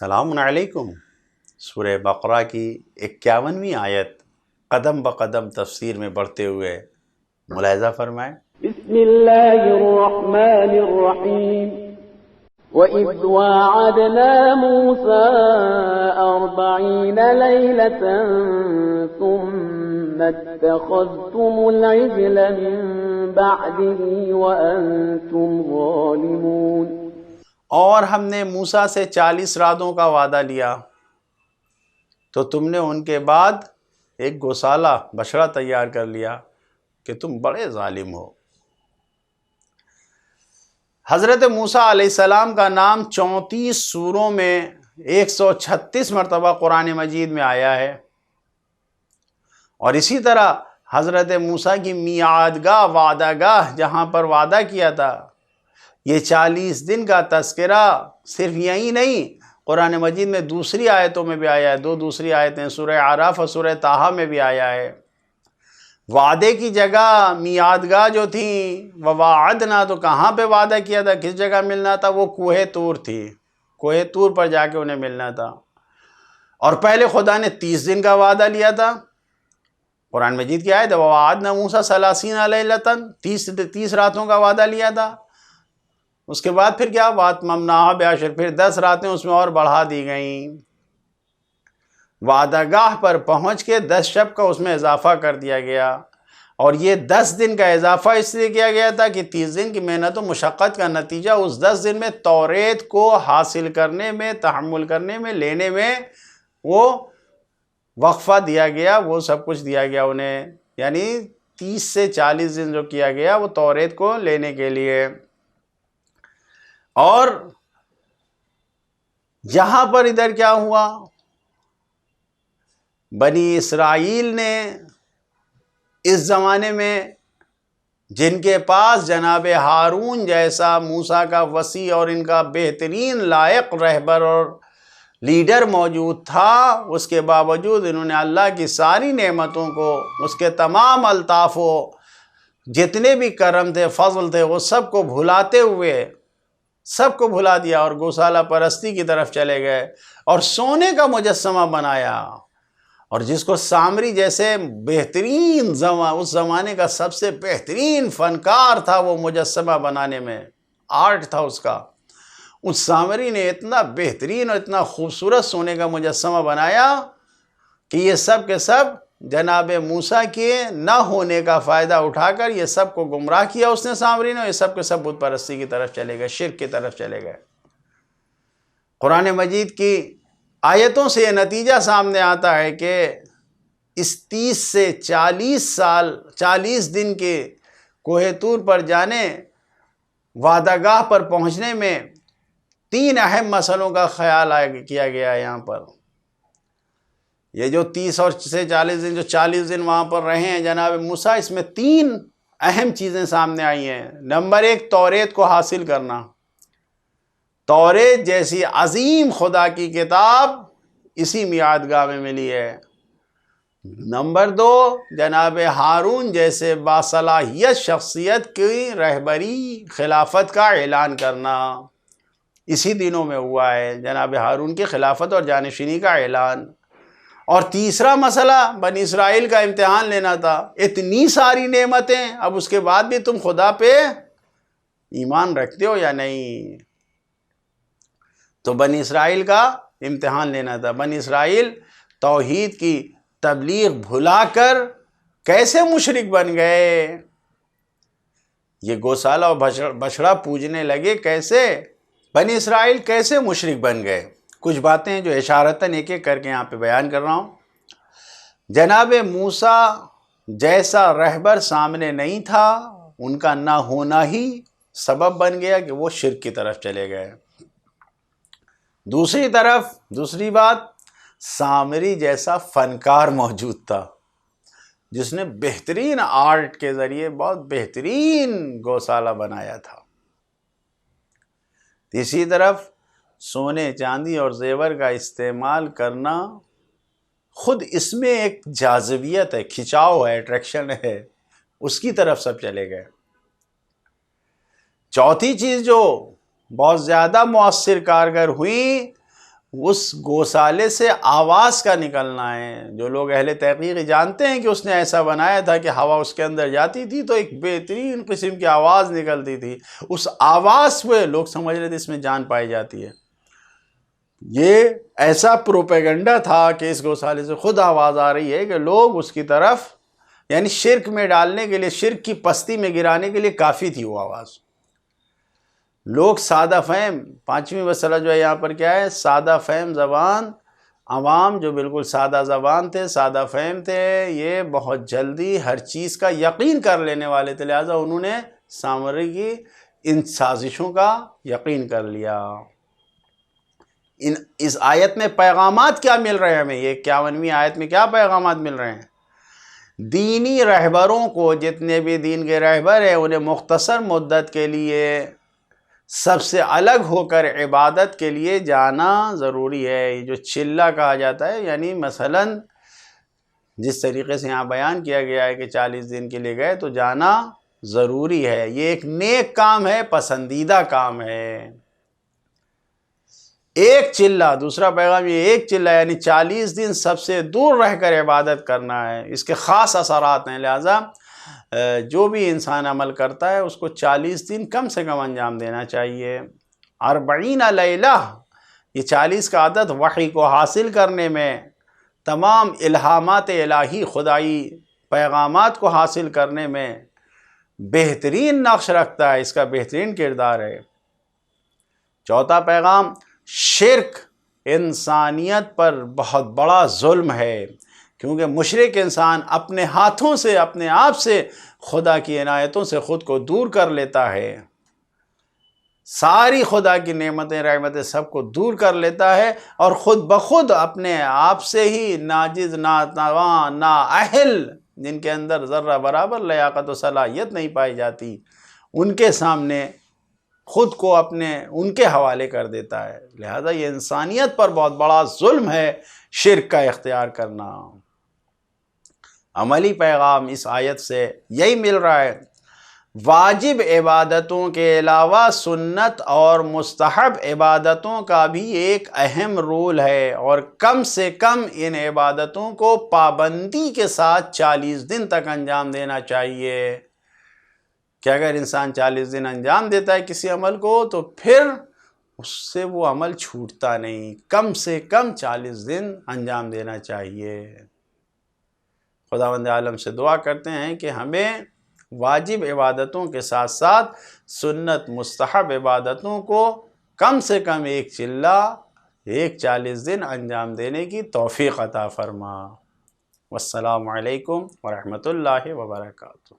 السلام علیکم۔ سورہ بقرہ کی 51ویں آیت قدم بقدم تفسیر میں بڑھتے ہوئے ملاحظہ فرمائیں۔ بسم اللہ الرحمن الرحیم وَإِذْ وَاعَدْنَا مُوسَىٰ 40 لَيْلَةً ثُمَّ اتَّخَذْتُمُ الْعِجْلَ مِن بَعْدِهِ وَأَنْتُمْ ظَالِمُونَ۔ اور ہم نے موسیٰ سے 40 راتوں کا وعدہ لیا تو تم نے ان کے بعد ایک گوسالہ بچڑا تیار کر لیا کہ تم بڑے ظالم ہو۔ حضرت موسیٰ علیہ السلام کا نام 34 سوروں میں 136 مرتبہ قرآن مجید میں آیا ہے، اور اسی طرح حضرت موسیٰ کی میعاد گاہ، وعدہ گاہ، جہاں پر وعدہ کیا تھا، یہ 40 دن کا تذکرہ صرف یہی نہیں، قرآن مجید میں دوسری آیتوں میں بھی آیا ہے۔ دو دوسری آیتیں سورہ اعراف اور سورہ طٰہٰ میں بھی آیا ہے۔ وعدے کی جگہ میعاد گاہ جو تھی، وَوَاعَدْنَا، تو کہاں پہ وعدہ کیا تھا، کس جگہ ملنا تھا؟ وہ کوہ طور تھی، کوہ طور پر جا کے انہیں ملنا تھا۔ اور پہلے خدا نے 30 دن کا وعدہ لیا تھا۔ قرآن مجید کی آیت ہے وَوَاعَدْنَا مُوسَىٰ 30 لَيْلَةً، 30 راتوں کا وعدہ لیا تھا۔ اس کے بعد پھر کیا؟ وَأَتْمَمْنَاهَا بِعَشْرٍ، پھر 10 راتیں اس میں اور بڑھا دی گئیں۔ وعدہ گاہ پر پہنچ کے 10 شب کا اس میں اضافہ کر دیا گیا، اور یہ 10 دن کا اضافہ اس لیے کیا گیا تھا کہ 30 دن کی محنت و مشقت کا نتیجہ اس 10 دن میں توریت کو حاصل کرنے میں، تحمل کرنے میں، لینے میں وہ وقفہ دیا گیا، وہ سب کچھ دیا گیا انہیں، یعنی 30 سے 40 دن جو کیا گیا وہ توریت کو لینے کے لیے۔ اور یہاں پر ادھر کیا ہوا؟ بنی اسرائیل نے اس زمانے میں جن کے پاس جناب ہارون جیسا موسیٰ کا وسیع اور ان کا بہترین لائق رہبر اور لیڈر موجود تھا، اس کے باوجود انہوں نے اللہ کی ساری نعمتوں کو، اس کے تمام الطاف و جتنے بھی کرم تھے، فضل تھے، وہ سب کو بھلاتے ہوئے سب کو بھلا دیا اور گوسالہ پرستی کی طرف چلے گئے اور سونے کا مجسمہ بنایا۔ اور جس کو سامری جیسے بہترین اس زمانے کا سب سے بہترین فنکار تھا، وہ مجسمہ بنانے میں آرٹ تھا اس کا، اس سامری نے اتنا بہترین اور اتنا خوبصورت سونے کا مجسمہ بنایا کہ یہ سب کے سب جناب موسیٰ کے نہ ہونے کا فائدہ اٹھا کر یہ سب کو گمراہ کیا اس نے، سامری نے، یہ سب کے سب بت پرستی کی طرف چلے گئے، شرک کی طرف چلے گئے۔ قرآن مجید کی آیتوں سے یہ نتیجہ سامنے آتا ہے کہ اس 30 سے 40 دن کے کوہ طور پر جانے، وعدہ گاہ پر پہنچنے میں 3 اہم مسئلوں کا خیال کیا گیا ہے یہاں پر۔ یہ جو 30 اور سے 40 دن، جو 40 دن وہاں پر رہے ہیں جناب موسیٰ، اس میں 3 اہم چیزیں سامنے آئی ہیں۔ نمبر 1، توریت کو حاصل کرنا۔ توریت جیسی عظیم خدا کی کتاب اسی میعاد گاہ میں ملی ہے۔ نمبر 2، جناب ہارون جیسے باصلاحیت شخصیت کی رہبری، خلافت کا اعلان کرنا اسی دنوں میں ہوا ہے، جناب ہارون کی خلافت اور جانشینی کا اعلان۔ اور تیسرا مسئلہ بنی اسرائیل کا امتحان لینا تھا، اتنی ساری نعمتیں، اب اس کے بعد بھی تم خدا پہ ایمان رکھتے ہو یا نہیں؟ تو بنی اسرائیل کا امتحان لینا تھا۔ بنی اسرائیل توحید کی تبلیغ بھلا کر کیسے مشرک بن گئے؟ یہ گوسالہ اور بچڑا پوجنے لگے، کیسے؟ بنی اسرائیل کیسے مشرک بن گئے؟ کچھ باتیں جو اشارتاً ایک ایک کر کے یہاں پہ بیان کر رہا ہوں۔ جناب موسیٰ جیسا رہبر سامنے نہیں تھا، ان کا نہ ہونا ہی سبب بن گیا کہ وہ شرک کی طرف چلے گئے۔ دوسری طرف، دوسری بات، سامری جیسا فنکار موجود تھا جس نے بہترین آرٹ کے ذریعے بہت بہترین گوسالہ بنایا تھا۔ تیسری طرف، سونے چاندی اور زیور کا استعمال کرنا خود اس میں ایک جاذبیت ہے، کھچاؤ ہے، اٹریکشن ہے، اس کی طرف سب چلے گئے۔ چوتھی چیز جو بہت زیادہ مؤثر کارگر ہوئی اس گوسالے سے آواز کا نکلنا ہے۔ جو لوگ اہل تحقیق جانتے ہیں کہ اس نے ایسا بنایا تھا کہ ہوا اس کے اندر جاتی تھی تو ایک بہترین قسم کی آواز نکلتی تھی، اس آواز پہ لوگ سمجھ رہے تھے اس میں جان پائی جاتی ہے۔ یہ ایسا پروپیگنڈا تھا کہ اس گوسالے سے خود آواز آ رہی ہے کہ لوگ اس کی طرف، یعنی شرک میں ڈالنے کے لیے، شرک کی پستی میں گرانے کے لیے کافی تھی وہ آواز۔ لوگ سادہ فہم، پانچویں مسئلہ جو ہے یہاں پر کیا ہے، سادہ فہم زبان، عوام جو بالکل سادہ زبان تھے، سادہ فہم تھے، یہ بہت جلدی ہر چیز کا یقین کر لینے والے تھے، لہٰذا انہوں نے سامری کی ان سازشوں کا یقین کر لیا۔ اس آیت میں پیغامات کیا مل رہے ہیں ہمیں؟ یہ 51ویں آیت میں کیا پیغامات مل رہے ہیں؟ دینی رہبروں کو، جتنے بھی دین کے رہبر ہیں، انہیں مختصر مدت کے لیے سب سے الگ ہو کر عبادت کے لیے جانا ضروری ہے۔ یہ جو چلہ کہا جاتا ہے، یعنی مثلا جس طریقے سے یہاں بیان کیا گیا ہے کہ 40 دن کے لیے گئے تو جانا ضروری ہے۔ یہ ایک نیک کام ہے، پسندیدہ کام ہے۔ ایک چلہ، دوسرا پیغام یہ ایک چلہ یعنی 40 دن سب سے دور رہ کر عبادت کرنا ہے۔ اس کے خاص اثرات ہیں، لہٰذا جو بھی انسان عمل کرتا ہے اس کو 40 دن کم سے کم انجام دینا چاہیے۔ 40 لیلہ، یہ 40 کا عدد وحی کو حاصل کرنے میں، تمام الہامات الہی، خدائی پیغامات کو حاصل کرنے میں بہترین نقش رکھتا ہے، اس کا بہترین کردار ہے۔ چوتھا پیغام، شرک انسانیت پر بہت بڑا ظلم ہے، کیونکہ مشرک انسان اپنے ہاتھوں سے، اپنے آپ سے خدا کی عنایتوں سے خود کو دور کر لیتا ہے، ساری خدا کی نعمتیں، رحمتیں سب کو دور کر لیتا ہے، اور خود بخود اپنے آپ سے ہی ناجز، ناتواں، نااہل، جن کے اندر ذرہ برابر لیاقت و صلاحیت نہیں پائی جاتی، ان کے سامنے خود کو ان کے حوالے کر دیتا ہے۔ لہذا یہ انسانیت پر بہت بڑا ظلم ہے شرک کا اختیار کرنا۔ عملی پیغام اس آیت سے یہی مل رہا ہے، واجب عبادتوں کے علاوہ سنت اور مستحب عبادتوں کا بھی ایک اہم رول ہے، اور کم سے کم ان عبادتوں کو پابندی کے ساتھ 40 دن تک انجام دینا چاہیے، کہ اگر انسان 40 دن انجام دیتا ہے کسی عمل کو تو پھر اس سے وہ عمل چھوٹتا نہیں، کم سے کم 40 دن انجام دینا چاہیے۔ خداوند عالم سے دعا کرتے ہیں کہ ہمیں واجب عبادتوں کے ساتھ ساتھ سنت مستحب عبادتوں کو کم سے کم ایک چلہ، ایک 40 دن انجام دینے کی توفیق عطا فرما۔ والسلام علیکم ورحمۃ اللہ وبرکاتہ۔